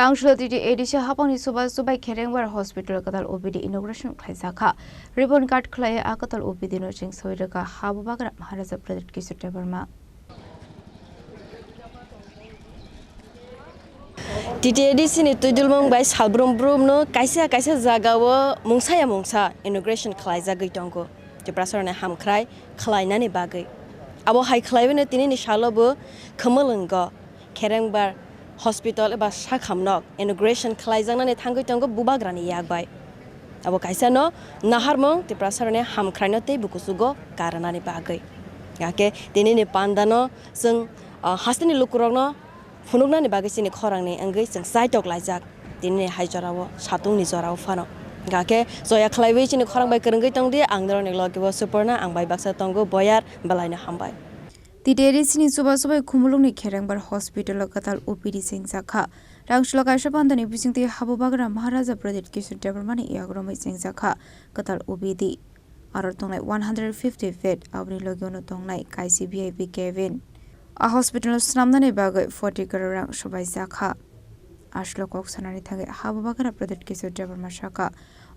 Tangsalo TTAADC Haphang ni Chubachu Kherengbar Hospital kwtal OPD Inauguration Khlaijakha ribbon card Khlaiwi kwtal OPD no Chengsawi Rwkha Bubagra Maharaja Pradyot Kishore Debbarma TTAADC ni tuidulmung bai salbrum brum no kaisa jagao mungsa inauguration Khlaijakha tongo Tripura hamkhrai khlainani bagai abo hai Khlaiwi no tini ni salobo khmolungo Kherengbar Hospital eba sakhamnok inauguration Khlaijaknani thangoi tongo Bubagra ni yakbai abo kaisa no naharmung Tripura hamkhraino tei bukusugo karanani bagai yake tini ni pandano jeng hastini lukurokno phunuknani bagai sini Khorang ni angai jeng saitok laijak tini haijorao satung ni jorao fano gake zoya Khlaiwi sini Khorang bai kerengoi tongdi angdro ni logibo superna angbai baksa tongo boyar balaina hambai TTAADC ni Chubachu khumulung ni Kherengbar Hospital kwtal OPD Chengsawi Tangsalo kaisa pandani bisingti Bubagra Maharaja Pradyot Kishore Debbarma ni Romwi Chengsawi kwtal OPD aro tongnai 150 bed abni logiono tongnai kaisi VIP cabin a hospital snamnani bagai 40 crore rang Khlaijakha ashlo kok sanani thage Bubagra Pradyot Kishore Debbarma shaka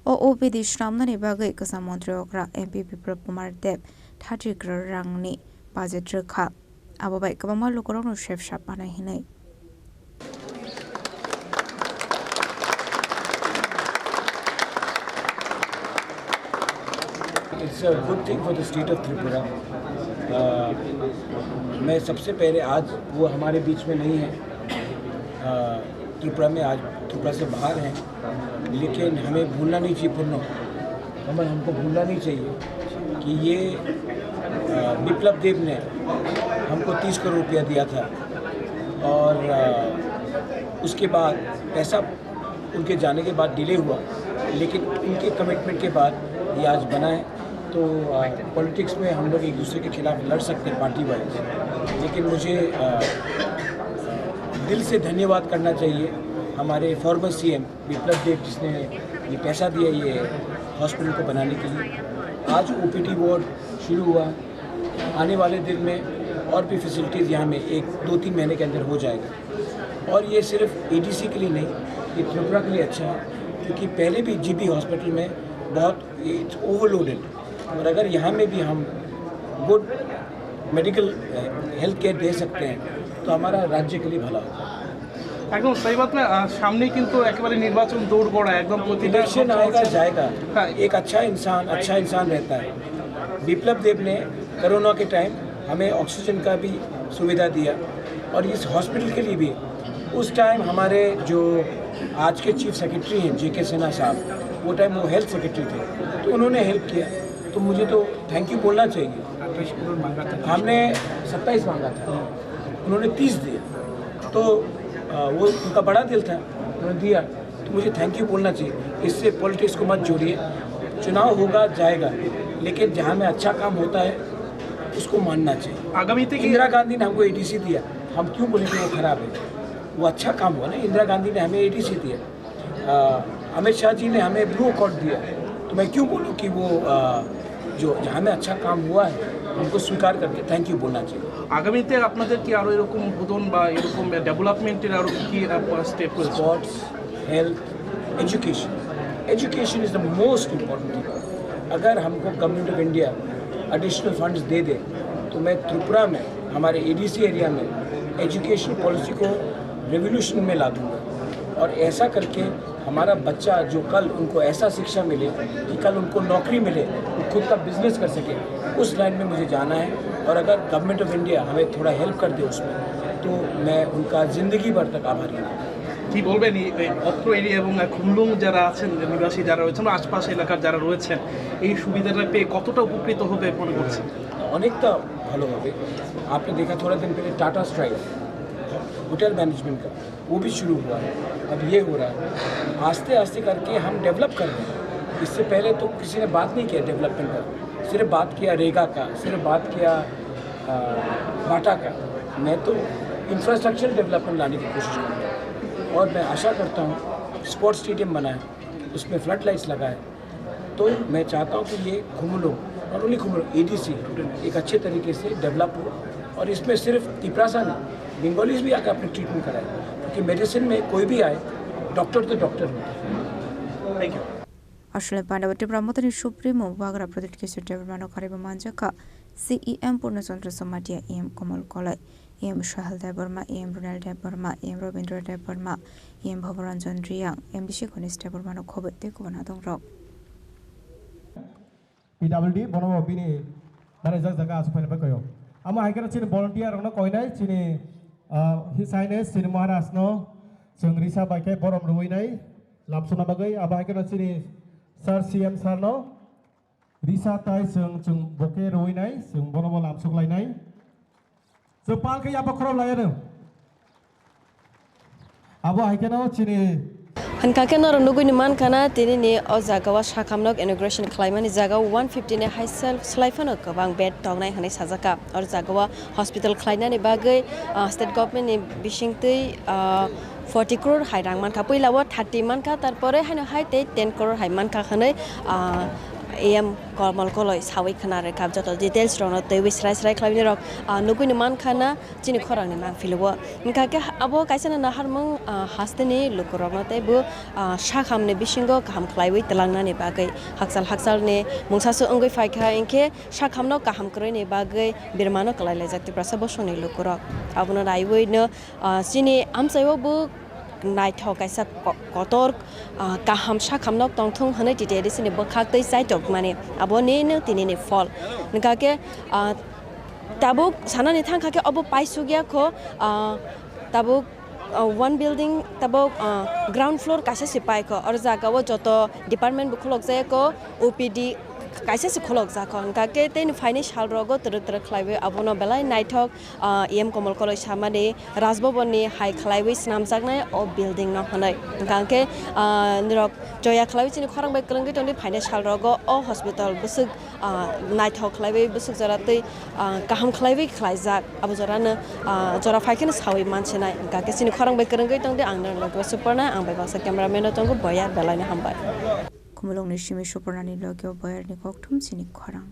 o OPD snamnani bagai kasa mantri okra MPP Kumar Deb 30 crore rang ni budget Rwkha abo bai kabama lokorok no chef shop banai hinai It's a good thing for the state of Tripura. मैं सबसे पहले आज वो हमारे बीच में नहीं है त्रिपुरा में आज त्रिपुरा से बाहर हैं लेकिन हमें भूलना नहीं चाहिए हमको भूलना नहीं चाहिए कि ये विप्लव देव ने हमको 30 करोड़ रुपया दिया था और उसके बाद पैसा उनके जाने के बाद डिले हुआ लेकिन उनके कमिटमेंट के बाद ये आज बना है तो पॉलिटिक्स में हम लोग एक दूसरे के खिलाफ लड़ सकते हैं पार्टी वाइज लेकिन मुझे दिल से धन्यवाद करना चाहिए हमारे फॉर्मर सीएम विप्लव देव जिसने ये पैसा दिया ये हॉस्पिटल को बनाने के लिए आज ओपीडी वार्ड शुरू हुआ आने वाले दिन में और भी फैसिलिटीज़ यहाँ में 1-2-3 महीने के अंदर हो जाएगा और ये सिर्फ एडीसी के लिए नहीं ये त्रिपुरा के लिए अच्छा है क्योंकि पहले भी जीबी हॉस्पिटल में बहुत इट्स ओवरलोडेड और अगर यहाँ में भी हम गुड मेडिकल हेल्थ केयर दे सकते हैं तो हमारा राज्य के लिए भला होगा एकदम सही बात में सामने किंतु एकेबारे निर्वाचन दौड़ गड़ा एकदम इलेक्शन आएगा जाएगा एक अच्छा इंसान रहता है विप्लव देव ने कोरोना के टाइम हमें ऑक्सीजन का भी सुविधा दिया और इस हॉस्पिटल के लिए भी उस टाइम हमारे जो आज के चीफ सेक्रेटरी हैं JK सिन्हा साहब वो टाइम वो हेल्थ सेक्रेटरी थे तो उन्होंने हेल्प किया तो मुझे तो थैंक यू बोलना चाहिए हमने 27 मांगा था उन्होंने 30 दिया तो वो उनका बड़ा दिल था उन्होंने दिया तो मुझे थैंक यू बोलना चाहिए इससे पॉलिटिक्स को मत जोड़िए चुनाव होगा जाएगा लेकिन जहाँ में अच्छा काम होता है उसको मानना चाहिए आगामी इंदिरा गांधी ने हमको ADC दिया हम क्यों बोलेंगे वो खराब है वो अच्छा काम हुआ ना इंदिरा गांधी ने हमें ADC दिया अमित शाह जी ने हमें ब्लू कार्ड दिया तो मैं क्यों बोलूँ कि वो जो जहाँ में अच्छा काम हुआ है हमको स्वीकार करके थैंक यू बोलना चाहिए आगामीते আপনাদের কি আরো এরকম উদ্বোধন বা এরকম ডেভেলপমেন্টের আরো কি স্টেপ রয়েছে sports health education is the most important thing अगर हमको government of India additional funds दे दे तो मैं त्रिपुरा में हमारे ADC एरिया में एजुकेशन पॉलिसी को रेवोल्यूशन में ला दूँगा और ऐसा करके हमारा बच्चा जो कल उनको ऐसा शिक्षा मिले कि कल उनको नौकरी मिले वो खुद का बिजनेस कर सके उस लाइन में मुझे जाना है और अगर गवर्नमेंट ऑफ इंडिया हमें थोड़ा हेल्प कर दे उसमें तो मैं उनका ज़िंदगी भर तक आभारी हूँ কি বলবেন এই অত্র এরিয়া এবং খুমলুং যারা আছেন নিবাসী যারা রয়েছেন আশপাশ এলাকার যারা রয়েছেন এই সুবিধাটা পেয়ে কতটা উপকৃত হবে মনে করছেন অনেকটা ভালো হবে आपने देखा थोड़ा दिन पहले टाटा स्ट्राइक होटल मैनेजमेंट का वो भी शुरू हुआ है अब ये हो रहा है आस्ते आस्ते करके हम डेवलप कर रहे हैं इससे पहले तो किसी ने बात नहीं किया डेवलपमेंट का सिर्फ बात किया रेगा का सिर्फ बात किया बाटा का मैं तो इंफ्रास्ट्रक्चर डेवलपमेंट लाने की कोशिश करूँगा और मैं आशा करता हूँ स्पोर्ट्स स्टेडियम बनाए उसमें फ्लड लाइट्स लगाए तो मैं चाहता हूँ कि ये खुमलो और ओनली खुमलो ADC एक अच्छे तरीके से डेवलप हो और इसमें सिर्फ त्रिपुरा नहीं बंगालीज भी आकर अपने ट्रीटमेंट कराए कि मेडिसिन में कोई भी आए डॉक्टर तो डॉक्टर होता है। थैंक यू আসলে পাণ্ডবতী ব্রহ্মতানি সুপ্রিমো বুবাগ্রা প্রদ্যোত কিশোর দেববর্মা কারিবা মানজাকা CEM পূর্ণচন্দ্র সোমাটিয়া EM কমল কলাই EM Sahal Debbarma EM রুনাল Debbarma EM Rabindra Debbarma EM Bhabaranjan Reang MDC ঘনিষ্ঠ দেববর্মা খবরতে কুবনা দং রক PWD bono bini dari jaga asupan bakayo ama haikara chini volunteer rongno koinai chini His Highness chini Maharaj no jeung risa bakai borom ruinai lamsuna bagai aba haikara chini Sir CM Sir no risa tai jeung boke ruinai jeung bono lamsuk lainai sepal ke apa krom layano aba haikara chini Hankake nor nugui ni man kana tini ni o jagawa shakamnok inauguration Khlaimani jaga 150 ne high self slaifano kabang bed tongnai hanai sajaka or jagawa hospital Khlainani bagai state government ni bishingtei 40 crore hairang man ka poila wa 30 man ka tarpore haino hai te 10 crore hai man ka khanai AM Kormal Koloi Sawi Kanare Kabjato details rono te wisrai srai Khlaimani rok nugui ni man khana chini Khorang ni man filwa nkake abo kaisana na harmang hasteni lukurong te bu shakhamne bishingo kaham Khlaiwi telangna ni bagai haksal ne mungsasu ongoi faikha inke shakhamno kaham kroi ni bagai birmano Khlaijakha Tripura bosoni lukurok abono raiwi no chini amsaiwo bu naithok kaisa kotor kaham shakhamnok tongthong hanai TTAADC ni bokhak tei saitok mane abo ne ne tini ni fall nkake tabuk sanani thangkhake abo paisugya ko tabuk one building tabuk ground floor kaisa sipai ko or jaga wo joto department bukhulok jay ko OPD kaisa se kholok jakho nkake ten financial rogo tere Khlaiwi abono belai naithok EM Komol Koloi samani Rajbhavan ni hai Khlaiwi snamjaknai o building no hanai nkake nirok joya Khlaiwi chini Khorang bai kranggi toni financial rogo o hospital busuk naithok Khlaiwi busuk jaratei kaham Khlaiwi khlaijak abo jorana jora faikene sawi manchenai nkake chini Khorang bai kranggi tongde angna logo superna ang bai basa cameraman tongo boya belai na hambai Kumulong ni shimi supornani logyo boyar ni koktum chini Khorang